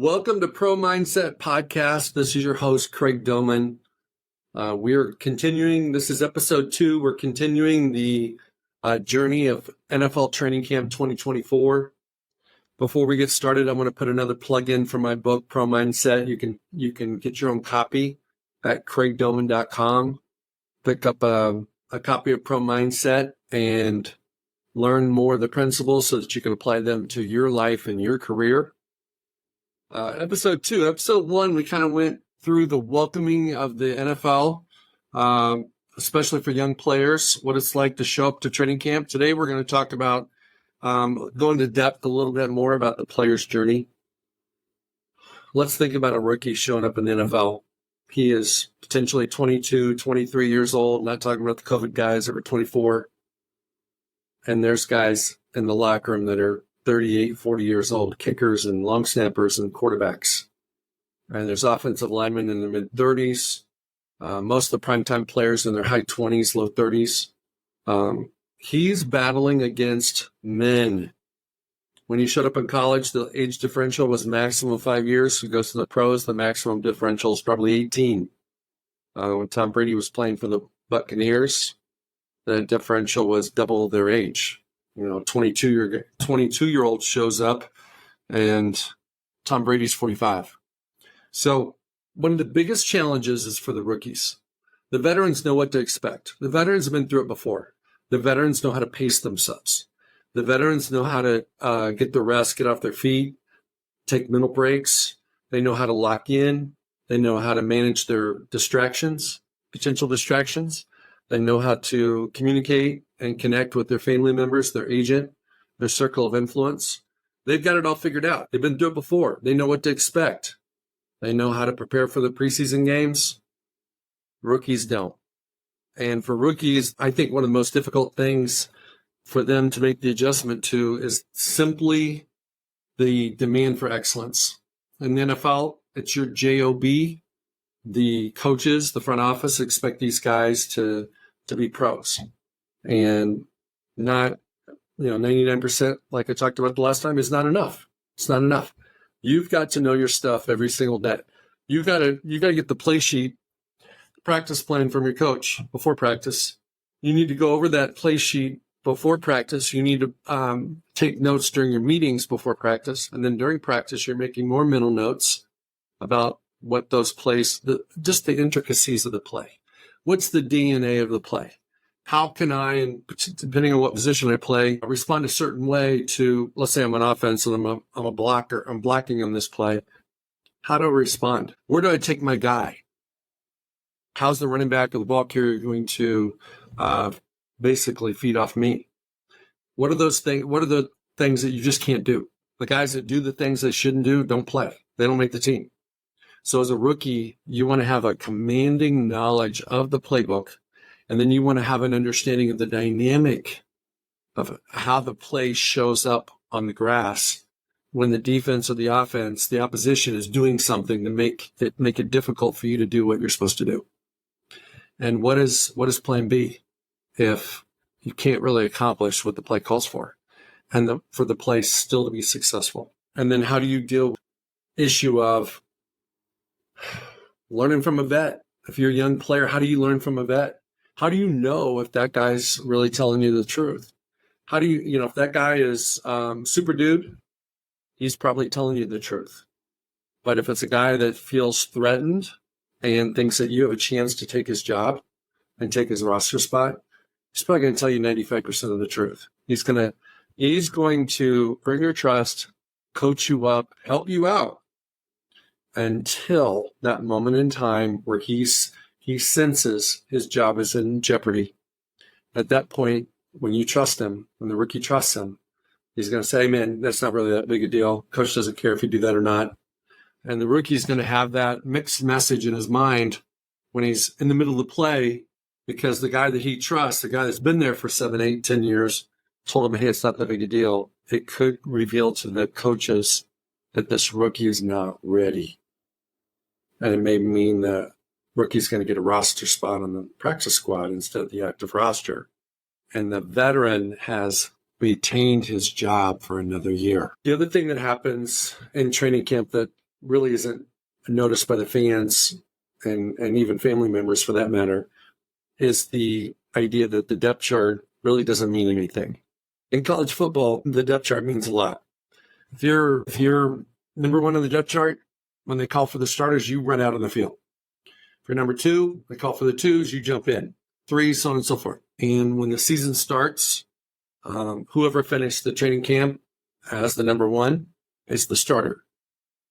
Welcome to Pro Mindset Podcast. This is your host, Craig Domann. We're continuing, this is episode 2. We're continuing the journey of NFL Training Camp 2024. Before we get started, I want to put another plug in for my book, Pro Mindset. You can get your own copy at craigdomann.com. Pick up a copy of Pro Mindset and learn more of the principles so that you can apply them to your life and your career. Episode 2. Episode 1, we kind of went through the welcoming of the NFL, especially for young players, what it's like to show up to training camp. Today, we're going to talk about go into depth a little bit more about the player's journey. Let's think about a rookie showing up in the NFL. He is potentially 22, 23 years old, not talking about the COVID guys that are 24. And there's guys in the locker room that are 38, 40 years old, kickers and long snappers and quarterbacks. And there's offensive linemen in their mid-30s. Most of the primetime players in their high 20s, low 30s. He's battling against men. When he showed up in college, the age differential was maximum 5 years. He goes to the pros, the maximum differential is probably 18. When Tom Brady was playing for the Buccaneers, the differential was double their age. 22-year-old shows up, and Tom Brady's 45. So one of the biggest challenges is for the rookies. The veterans know what to expect. The veterans have been through it before. The veterans know how to pace themselves. The veterans know how to get their rest, get off their feet, take mental breaks. They know how to lock in. They know how to manage their distractions, potential distractions. They know how to communicate and connect with their family members, their agent, their circle of influence. They've got it all figured out. They've been through it before. They know what to expect. They know how to prepare for the preseason games. Rookies don't. And for rookies, I think one of the most difficult things for them to make the adjustment to is simply the demand for excellence. In the NFL, it's your job. The coaches, the front office expect these guys to be pros. And not, 99%, like I talked about the last time, is not enough. It's not enough. You've got to know your stuff every single day. You got to get the play sheet, practice plan from your coach before practice. You need to go over that play sheet before practice. You need to take notes during your meetings before practice. And then during practice, you're making more mental notes about what those plays, just the intricacies of the play. What's the DNA of the play? How can I, and depending on what position I play, respond a certain way to, let's say I'm on offense and I'm a blocker, I'm blocking on this play. How do I respond? Where do I take my guy? How's the running back or the ball carrier going to basically feed off me? What are those things? What are the things that you just can't do? The guys that do the things they shouldn't do don't play. They don't make the team. So as a rookie, you want to have a commanding knowledge of the playbook, and then you want to have an understanding of the dynamic of how the play shows up on the grass when the defense or the offense, the opposition, is doing something to make it difficult for you to do what you're supposed to do. And what is plan B if you can't really accomplish what the play calls for, and for the play still to be successful? And then how do you deal with the issue of learning from a vet? If you're a young player, how do you learn from a vet? How do you know if that guy's really telling you the truth? How do you, if that guy is super dude, he's probably telling you the truth. But if it's a guy that feels threatened and thinks that you have a chance to take his job and take his roster spot, he's probably going to tell you 95% of the truth. He's going to bring your trust, coach you up, help you out until that moment in time where he senses his job is in jeopardy. At that point, when you trust him, when the rookie trusts him, he's going to say, man, that's not really that big a deal. Coach doesn't care if you do that or not. And the rookie's going to have that mixed message in his mind when he's in the middle of the play, because the guy that he trusts, the guy that's been there for 7, 8, 10 years, told him, hey, it's not that big a deal. It could reveal to the coaches that this rookie is not ready. And it may mean that rookie's going to get a roster spot on the practice squad instead of the active roster. And the veteran has retained his job for another year. The other thing that happens in training camp that really isn't noticed by the fans and even family members for that matter is the idea that the depth chart really doesn't mean anything. In college football, the depth chart means a lot. If you're number one on the depth chart, when they call for the starters, you run out on the field. If you're number two, they call for the twos, you jump in. Three, so on and so forth. And when the season starts, whoever finished the training camp as the number one is the starter.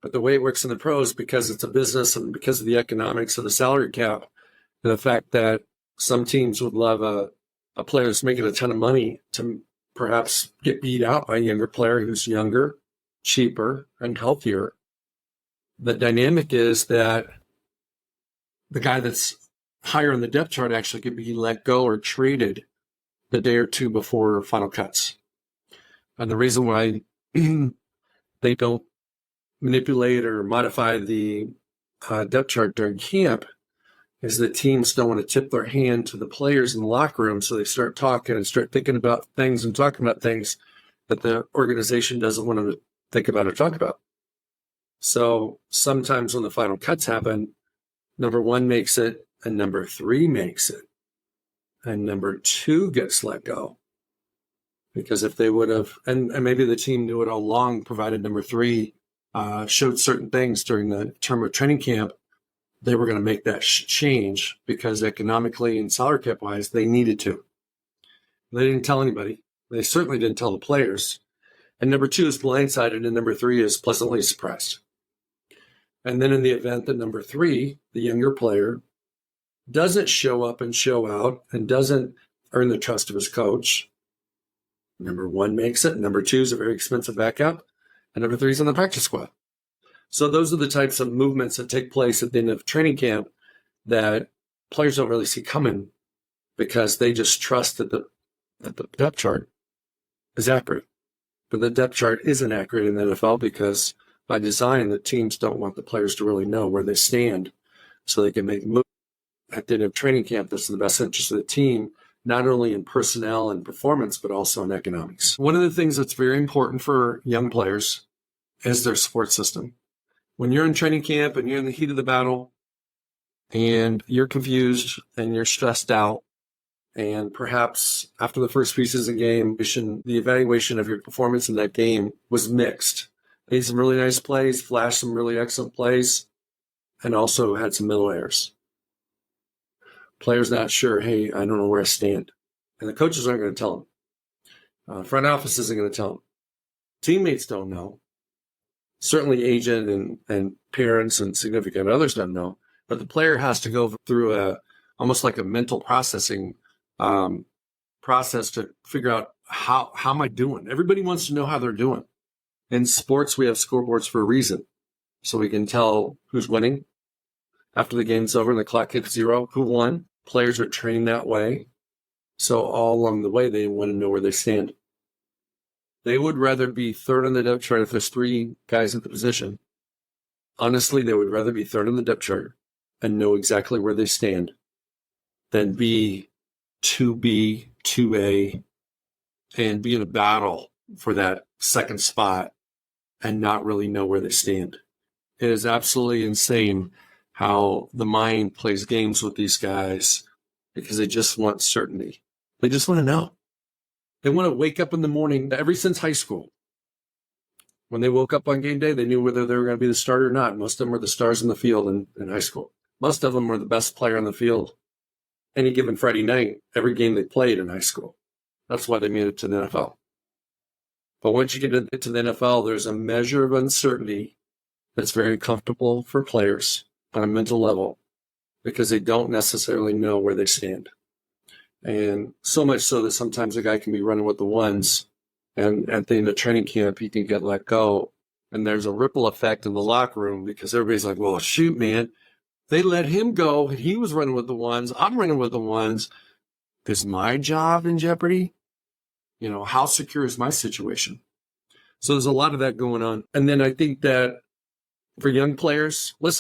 But the way it works in the pros, because it's a business and because of the economics of the salary cap, and the fact that some teams would love a player that's making a ton of money to perhaps get beat out by a younger player who's younger, cheaper, and healthier. The dynamic is that the guy that's higher in the depth chart actually could be let go or traded the day or two before final cuts. And the reason why they don't manipulate or modify the depth chart during camp is that teams don't want to tip their hand to the players in the locker room, so they start talking and start thinking about things and talking about things that the organization doesn't want them to think about or talk about. So sometimes when the final cuts happen, number one makes it and number three makes it, and number two gets let go. Because if they would have, and maybe the team knew it all along, provided number three showed certain things during the term of training camp, they were going to make that change because economically and salary cap wise, they needed to. They didn't tell anybody. They certainly didn't tell the players. And number two is blindsided, and number three is pleasantly surprised. And then in the event that number three, the younger player, doesn't show up and show out and doesn't earn the trust of his coach, number one makes it. Number two is a very expensive backup. And number three is on the practice squad. So those are the types of movements that take place at the end of training camp that players don't really see coming because they just trust that the depth chart is accurate. But the depth chart isn't accurate in the NFL because by design, the teams don't want the players to really know where they stand so they can make moves at the end of training camp that's in the best interest of the team, not only in personnel and performance, but also in economics. One of the things that's very important for young players is their support system. When you're in training camp and you're in the heat of the battle and you're confused and you're stressed out, and perhaps after the first preseason game, the evaluation of your performance in that game was mixed. Made some really nice plays, flashed some really excellent plays, and also had some middle errors. Players not sure, hey, I don't know where I stand. And the coaches aren't going to tell them. Front office isn't going to tell them. Teammates don't know. Certainly agent and parents and significant others don't know. But the player has to go through almost like a mental processing process to figure out how am I doing? Everybody wants to know how they're doing. In sports, we have scoreboards for a reason. So we can tell who's winning after the game's over and the clock hits zero, who won. Players are trained that way. So all along the way, they want to know where they stand. They would rather be third on the depth chart if there's three guys at the position. Honestly, they would rather be third on the depth chart and know exactly where they stand than be 2B, 2A, and be in a battle for that second spot and not really know where they stand. It is absolutely insane how the mind plays games with these guys because they just want certainty. They just want to know. They want to wake up in the morning, ever since high school. When they woke up on game day, they knew whether they were going to be the starter or not. Most of them were the stars in the field in high school. Most of them were the best player on the field any given Friday night, every game they played in high school. That's why they made it to the NFL. But once you get into the NFL, there's a measure of uncertainty that's very comfortable for players on a mental level because they don't necessarily know where they stand. And so much so that sometimes a guy can be running with the ones, and at the end of training camp, he can get let go. And there's a ripple effect in the locker room because everybody's like, well, shoot, man, they let him go. He was running with the ones. I'm running with the ones. Is my job in jeopardy? How secure is my situation? So there's a lot of that going on. And then I think that for young players, let's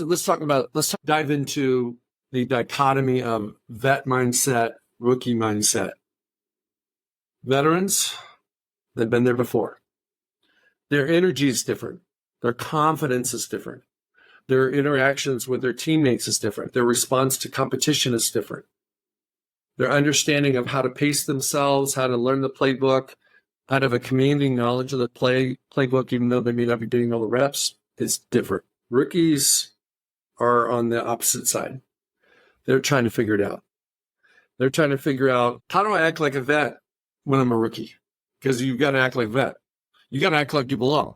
dive into the dichotomy of vet mindset, rookie mindset. Veterans, they've been there before. Their energy is different. Their confidence is different. Their interactions with their teammates is different. Their response to competition is different. Their understanding of how to pace themselves, how to learn the playbook, how to have a commanding knowledge of the playbook, even though they may not be getting all the reps, is different. Rookies are on the opposite side. They're trying to figure it out. They're trying to figure out, how do I act like a vet when I'm a rookie? Because you've got to act like a vet. You got to act like you belong.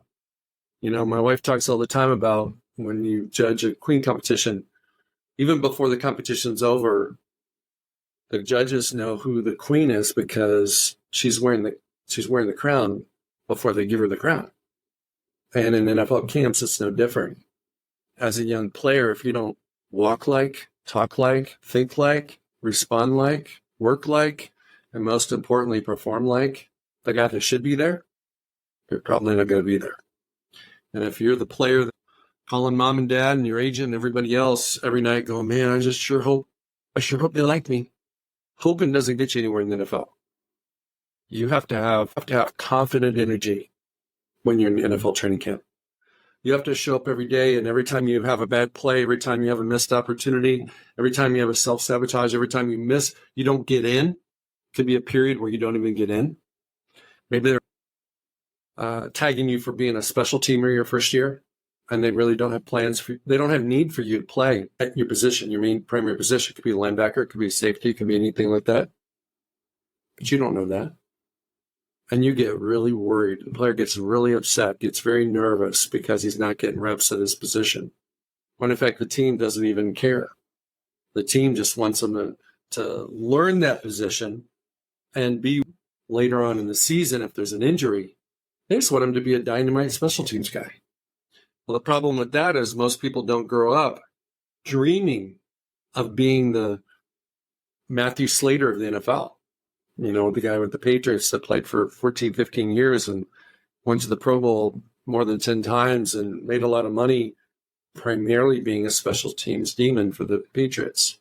You know, my wife talks all the time about when you judge a queen competition, even before the competition's over, the judges know who the queen is because she's wearing the crown before they give her the crown. And in NFL camps, it's no different. As a young player, if you don't walk like, talk like, think like, respond like, work like, and most importantly, perform like the guy that should be there, you're probably not going to be there. And if you're the player calling mom and dad and your agent and everybody else every night going, man, I sure hope they like me. Hoping doesn't get you anywhere in the NFL. You have to have confident energy when you're in the NFL training camp. You have to show up every day, and every time you have a bad play, every time you have a missed opportunity, every time you have a self-sabotage, every time you don't get in. Could be a period where you don't even get in. Maybe they're tagging you for being a special teamer your first year, and they really don't have plans for you. They don't have need for you to play at your position, your main primary position. It could be a linebacker, it could be a safety, it could be anything like that. But you don't know that. And you get really worried. The player gets really upset, gets very nervous because he's not getting reps at his position. When in fact, the team doesn't even care. The team just wants him to learn that position and be later on in the season, if there's an injury, they just want him to be a dynamite special teams guy. Well, the problem with that is most people don't grow up dreaming of being the Matthew Slater of the NFL. You know, the guy with the Patriots that played for 14, 15 years and went to the Pro Bowl more than 10 times and made a lot of money, primarily being a special teams demon for the Patriots.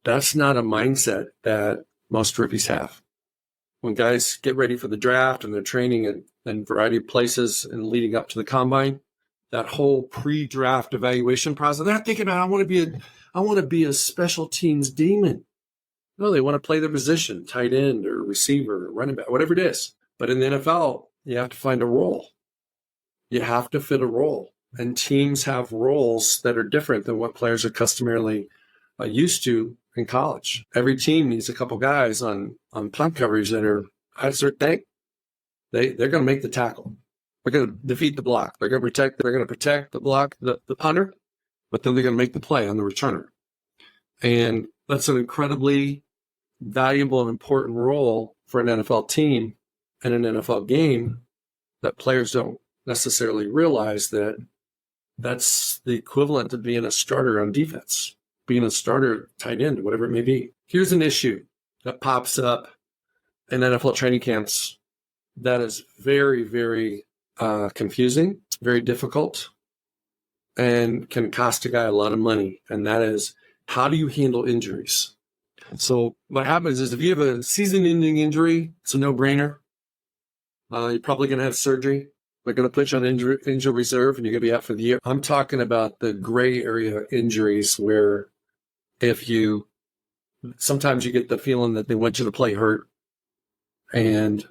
That's not a mindset that most rookies have. When guys get ready for the draft and they're training in a variety of places and leading up to the combine, that whole pre-draft evaluation process, they're not thinking about, I want to be a special teams demon. No, they want to play their position, tight end or receiver or running back, whatever it is. But in the NFL, you have to find a role. You have to fit a role. And teams have roles that are different than what players are customarily used to in college. Every team needs a couple guys on punt coverage that are, that's their thing. They're going to make the tackle. They're going to defeat the block. They're going to protect the block, the punter, but then they're going to make the play on the returner. And that's an incredibly valuable and important role for an NFL team and an NFL game that players don't necessarily realize that that's the equivalent of being a starter on defense, being a starter tight end, whatever it may be. Here's an issue that pops up in NFL training camps that is very, very confusing, very difficult, and can cost a guy a lot of money. And that is, how do you handle injuries? So what happens is if you have a season-ending injury, it's a no-brainer. You're probably going to have surgery. They're going to put you on injury reserve, and you're going to be out for the year. I'm talking about the gray area injuries where sometimes you get the feeling that they want you to play hurt, and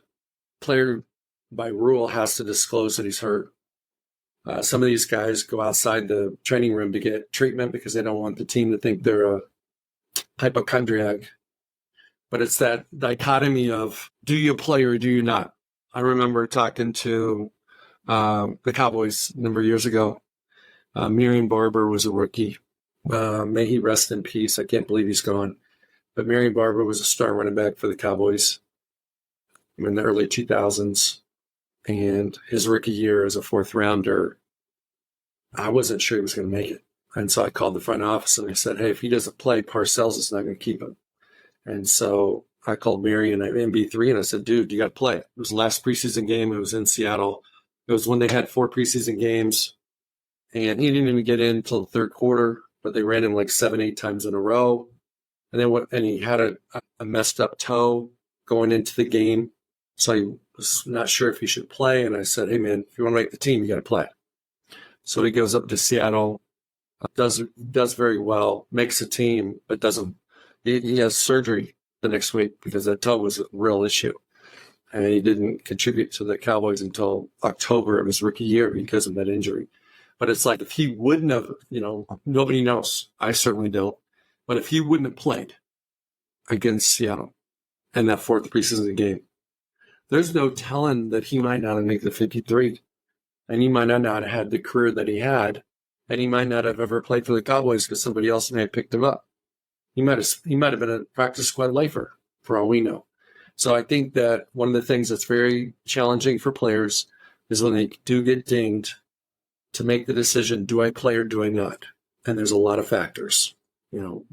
player by rule has to disclose that he's hurt. Some of these guys go outside the training room to get treatment because they don't want the team to think they're a hypochondriac. But it's that dichotomy of, do you play or do you not? I remember talking to the Cowboys a number of years ago. Marion Barber was a rookie. May he rest in peace. I can't believe he's gone. But Marion Barber was a star running back for the Cowboys in the early 2000s. And his rookie year as a fourth rounder, I wasn't sure he was going to make it. And so I called the front office and I said, hey, if he doesn't play, Parcells is not going to keep him. And so I called Marion at MB3 and I said, dude, you got to play. It was the last preseason game. It was in Seattle. It was when they had 4 preseason games. And he didn't even get in until the third quarter, but they ran him like 7, 8 times in a row. And then he had a messed up toe going into the game. So he was not sure if he should play. And I said, hey, man, if you want to make the team, you got to play. So he goes up to Seattle does very well, makes a team, but doesn't. He has surgery the next week because that toe was a real issue, and he didn't contribute to the Cowboys until October of his rookie year because of that injury. But it's like if he wouldn't have, nobody knows. I certainly don't. But if he wouldn't have played against Seattle in that fourth preseason game, there's no telling that he might not have made the 53, and he might not have had the career that he had, and he might not have ever played for the Cowboys because somebody else may have picked him up. He might have been a practice squad lifer for all we know. So I think that one of the things that's very challenging for players is when they do get dinged to make the decision, do I play or do I not? And there's a lot of factors.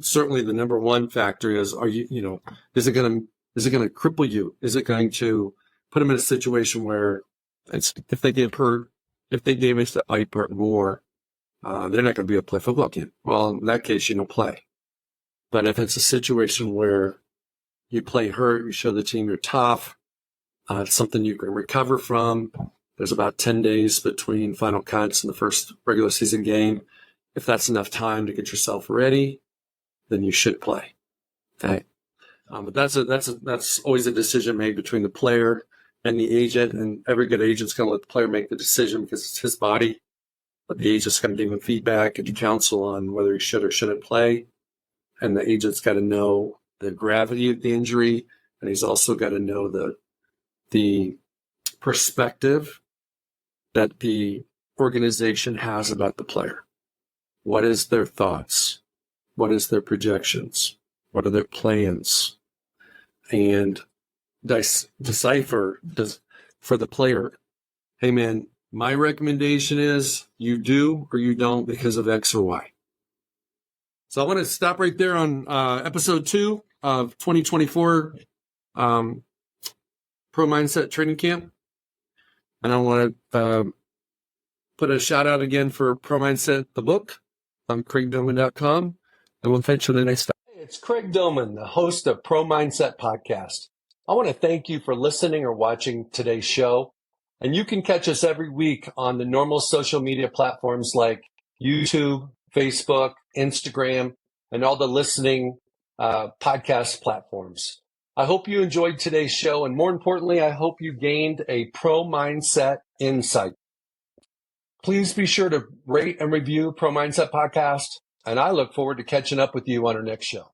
Certainly the number one factor is, is it going to cripple you? Is it going to put them in a situation where if they damage the eye part more, they're not going to be able to play football again? Well, in that case, you don't play. But if it's a situation where you play hurt, you show the team you're tough, it's something you can recover from. There's about 10 days between final cuts and the first regular season game. If that's enough time to get yourself ready, then you should play. Okay. But that's always a decision made between the player and the agent, and every good agent's going to let the player make the decision because it's his body. But the agent's going to give him feedback and counsel on whether he should or shouldn't play. And the agent's got to know the gravity of the injury, and he's also got to know the perspective that the organization has about the player. What is their thoughts? What is their projections? What are their plans? And decipher for the player, hey man, my recommendation is you do or you don't because of X or Y. So I want to stop right there on episode 2 of 2024 Pro Mindset Training Camp. And I want to put a shout out again for Pro Mindset, the book. I'm CraigDomann.com. And we'll catch you the next time. Hey, it's Craig Domann, the host of Pro Mindset Podcast. I want to thank you for listening or watching today's show. And you can catch us every week on the normal social media platforms like YouTube, Facebook, Instagram, and all the listening podcast platforms. I hope you enjoyed today's show, and more importantly, I hope you gained a pro mindset insight. Please be sure to rate and review Pro Mindset Podcast, and I look forward to catching up with you on our next show.